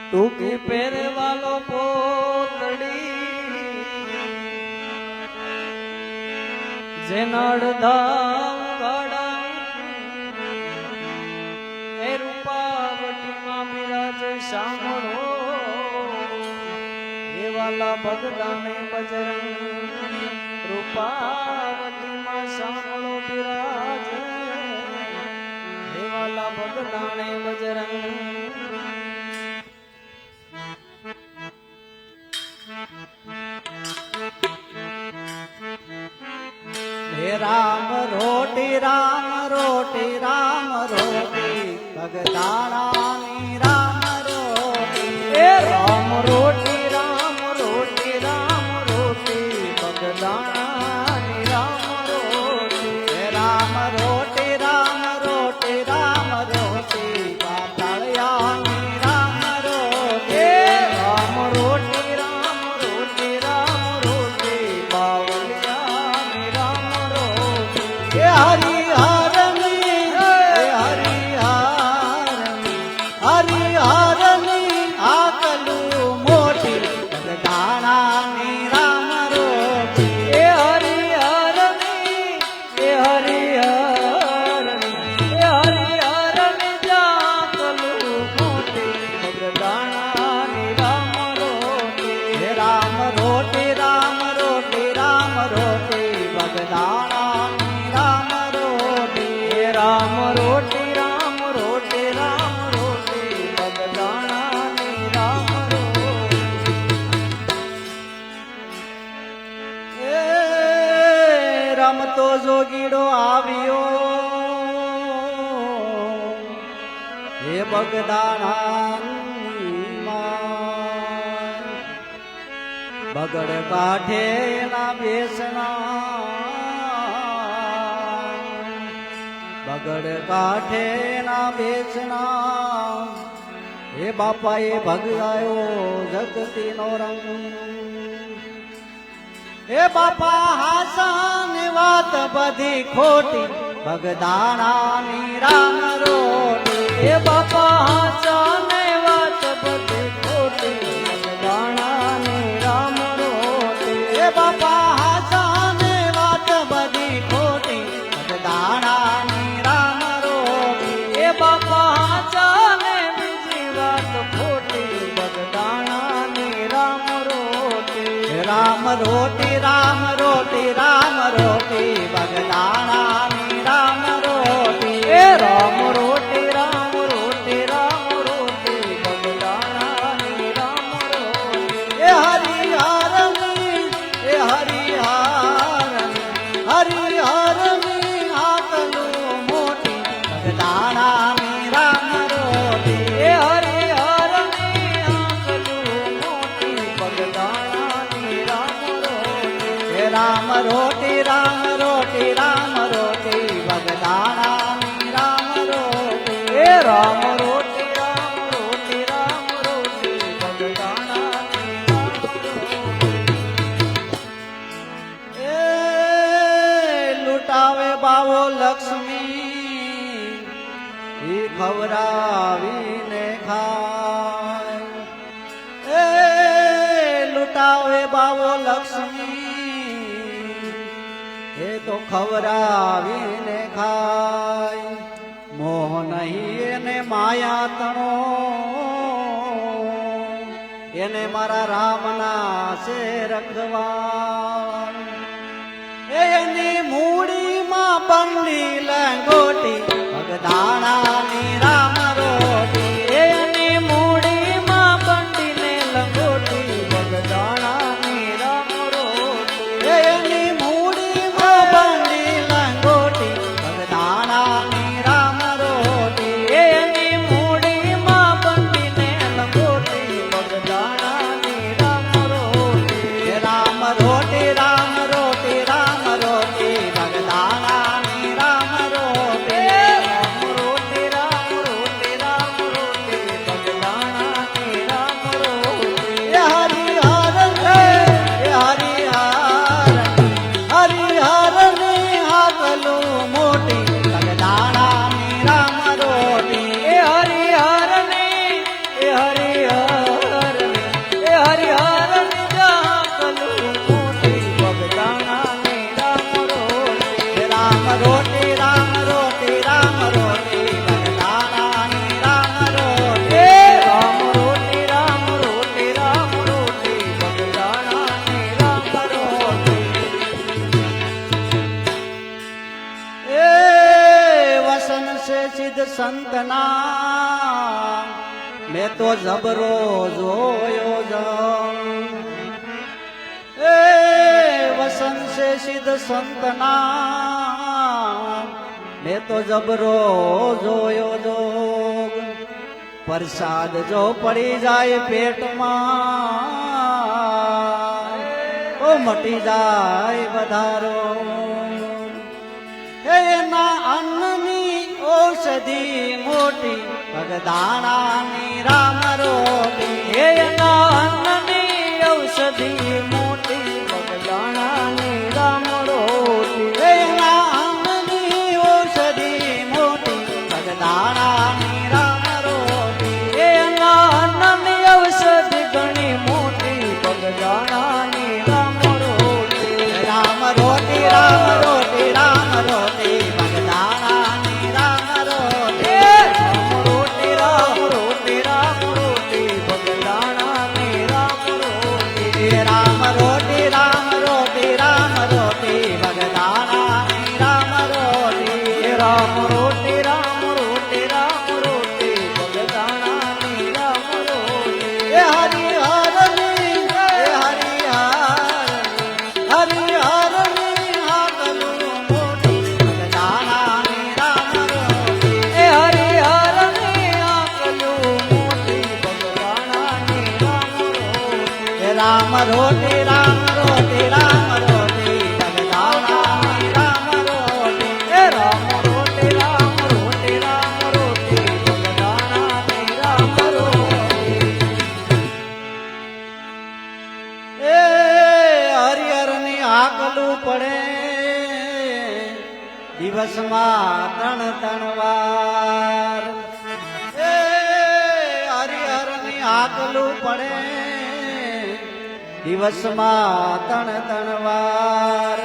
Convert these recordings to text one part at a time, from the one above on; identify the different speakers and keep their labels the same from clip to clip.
Speaker 1: ટૂંકી પહેરવાલો પોતડી જેના અડધા ગાડા એ રૂપાવટીમાં બિરાજે સાંભળો એ વાલા ભગદાને બજરંગ રૂપાવટીમાં સાંભળો બિરાજે એ વાલા ભગદાને બજરંગ રામ રોટી રામ રોટી રામ રોટી ભગદાણાની રામ રોટી એ રામ રોટી રામ રોટી રામ રોટી ભગદાણાની રામ રોટી રામ રોટી રામ રોટી રામ રોટી પાતાળિયાની રામ રોટી રામ રોટી રામ રોટી રામ રોટી બાવળિયાની રામ હરિહરની આકલું મોટી ભગદાણાની રામ રોટી એ હરિહરની જાકલું મોટી ભગદાણાની રામ રોટી રામ રોટી રામ રોટી રામ રોટી ભગદાણાની રામ રોટી રામ રોટી રામ રોટી રામ રોટી ભગદાણાની રામ રોટી એ રમતો જોગીડો આવ્યો એ બગદાણાની માં બગડ કાઠે ના બેસણા બગડ કાઠે ના બેચણા હે બાપા એ ભગાયો જગતી નો રંગ હે બાપા હાસાની વાત બધી ખોટી ભગદાણાની રામ રોટી હે બાપા હાસાની વાત બધી ખોટી ભગદાણાની રામ રોટી હે બાપા હાસાની વાત બધી ખોટી ભગદાણાની રામ રોટી એ બાપા ચાલે બીજી વાત ખોટી ભગદાણાની રામ રોટી રામ રોટી રામ રોટી રામ રોટી ભગદાણાની રામ રોટી એ રામ રોટી રામ રોટી રામ રોટી ભગદાણાની રામ રોટી એ હરિહરની હરિહરની આકલું મોટી ભગદાણાની રામ રોટી એ હરિહરની આકલું મોટી ભગદાણાની રામ રોટી રામ રોટી રામ રોટી રામ રોટી ભગદાણાની રામ રોટી એ રામ રોટી રામ રોટી રામ રોટી ભગદાણાની રામ રોટી એ લૂટાવે બાવો લક્ષ્મી એ ખવરાવીને ખાય એ લૂટાવે બાવો લક્ષ્મી એ તો ખવરાવીને ખાય મોહ નહીં એને માયા તણો એને મારા રામના છે રખવા એની મૂડીમાં બંડી લંગોટી ભગદાણાની રામ રોટી એની મૂડીમાં બંડીને લંગોટી ભગદાણાની રામ રોટી એની મૂડીમાં બંડી લંગોટી ભગદાણાની રામ રોટી એની મૂડીમાં બંડીને લંગોટી ભગદાણાની રામ રોટી રામ રોટી રામ રોટી રામ રોટી ભગદાણાની રામ વસન છે સિદ્ધ સંતના મેં તો જબરો જોયો જમ એ વસન છે સિદ્ધ સંતના મેં તો જબરો જોયો જોગ પ્રસાદ જો પડી જાય પેટમાં તો મટી જાય વધારો એના અન્નની ઔષધિ મોટી ભગદાણાની રામ રોટી
Speaker 2: એના અન્નની ઔષધિ મોટી ભગદાણાની રામ રોટી
Speaker 1: એના અન્નની ઔષધિ મોટી ભગદાણાની રામ રોટી
Speaker 2: એના અન્નની ઔષધિ ઘણી મોટી ભગદાણાની રામ રોટી
Speaker 1: રામ રોટી રામ રોટી રામ રોટી ભગદાણાની રામ રોટી
Speaker 2: રામ રોટી રામ રોટી ભગદાણાની રામ રોટી
Speaker 1: રામ રોટી રામ રોટી રામ રોટી ભગદાણાની રામ રોટી
Speaker 2: રામ રોટી રામ રોટી રામ રોટી ભગદાણાની રામ રોટી
Speaker 1: એ હરિહરની હાકલું મોટી ભગદાણાની રામ રોટી
Speaker 2: એ હરિહરની આકલું મોટી ભગદાણાની રામ રોટી
Speaker 1: રામ રોટી રામ રોટી રામ રોટી ભગદાણાની રામ રોટી
Speaker 2: એ રામ રોટી રામ રોટી રામ રોટી ભગદાણાની રામ રોટી
Speaker 1: એ હરિહરની આકલું પડે દિવસમાં ત્રણ વાર એ હરિહરની આકલું પડે દિવસમાં ત્રણ વાર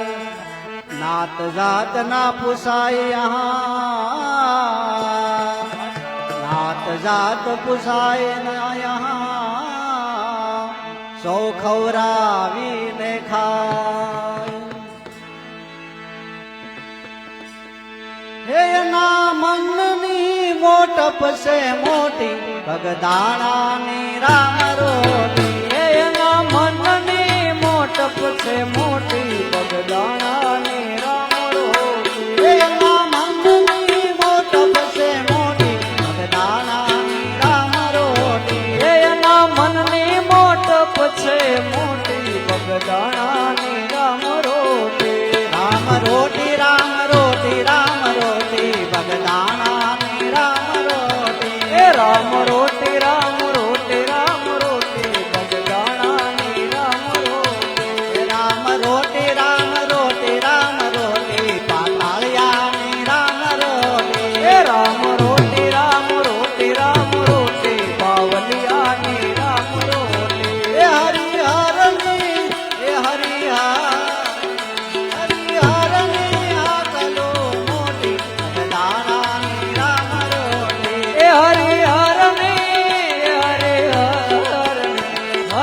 Speaker 1: નાત જાત ના પૂછાય યહાં नात जात पुसाय न यहाँ सौ खवरावी ने खाय हे ना मननी मोटप से मोटी भगदाणानी राम रोटी
Speaker 2: એના મનની મોટપ છે મોટી ભગદાણાની રામ રોટી
Speaker 1: हे ना मननी मोटप से मोटी भगदाणानी राम रोटी
Speaker 2: એના મનની મોટપ છે મોટી ભગદાણાની રામ રોટી
Speaker 1: राम रोटी राम रोटी राम रोटी भगदाणानी राम रोटी
Speaker 2: એ રામ રોટી રામ રોટી રામ રોટી ભગદાણાની રામ રોટી
Speaker 1: राम रोटी राम रोटी राम रोटी पाताळियानी राम रोटी
Speaker 2: એ રામ રોટી રામ રોટી રામ રોટી પાવલિયાની રામ રોટી
Speaker 1: हे हरिहरनी हे हरिहरनी आकलो मोटी भगदाणानी राम रोटी
Speaker 2: એ હરિહરની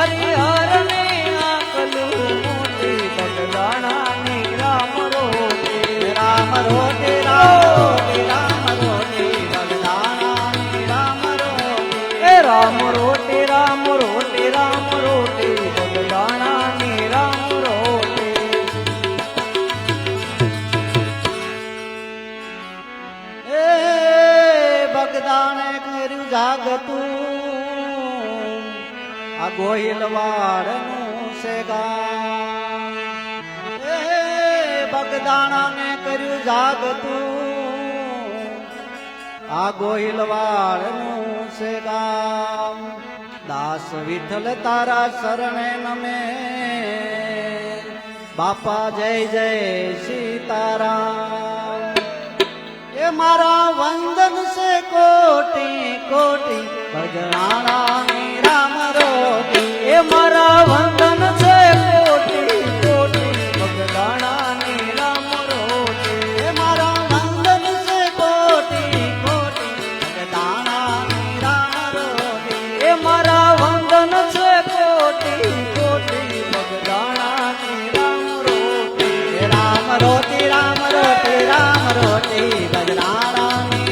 Speaker 2: હરિહરની આકલું મોટી ભગદાણાની રામ રોટી
Speaker 1: राम रोटी राम रोटी राम रोटी भगदाणानी राम रोटी
Speaker 2: એ રામ રોટી રામ રોટી રામ રોટી ભગદાણાની રામ રોટી
Speaker 1: એ બગદાણે કર્યું જાગતું આ ગોહિલવાડનું છે ગામ એ બગદાણાને કર્યું જાગતું આ ગોહિલવાડનું છે ગામ દાસ વિઠ્ઠલ તારા શરણે નમે બાપા જય જય સીતારામ એ મારા વંદન છે કોટી કોટી ભગવાણાની રામ રોટી
Speaker 2: એ મારા વંદન છે કોટી કોટી ભગદાણાની રામ રોટી
Speaker 1: એ મારા વંદન છે કોટી કોટી ભગવાણાની રામ રોટી
Speaker 2: એ મારા વંદન છે કોટી કોટી ભગદાણાની રામ રોટી
Speaker 1: રામ રોટી રામ રોટી રામ રોટી ભગવાણાની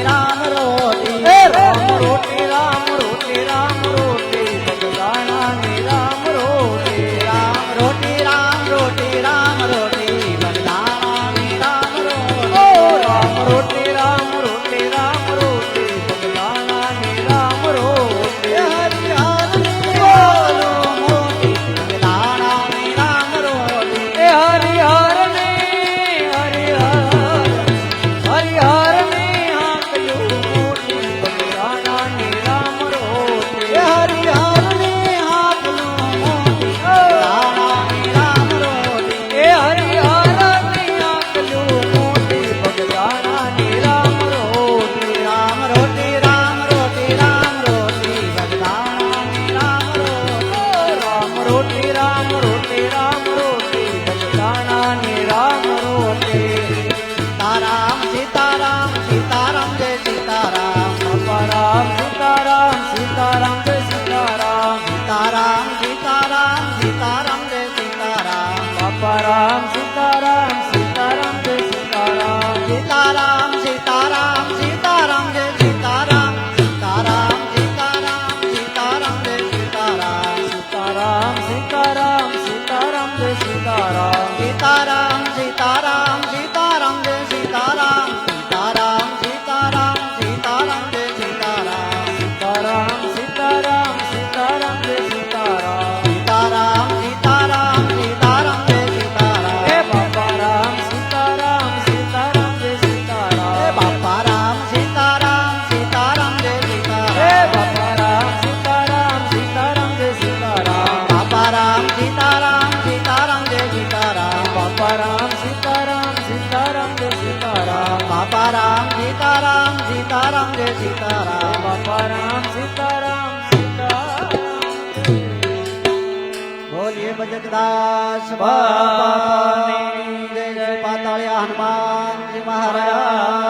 Speaker 1: રામ સીતારામ જય સીતારામ
Speaker 2: બાપા રામ સીતારામ સીતારામ
Speaker 1: બોલીએ ભજકદાસ
Speaker 2: બાપાની
Speaker 1: બાપાની જય. શ્રી પાતાળિયા હનુમાનજી મહારાજ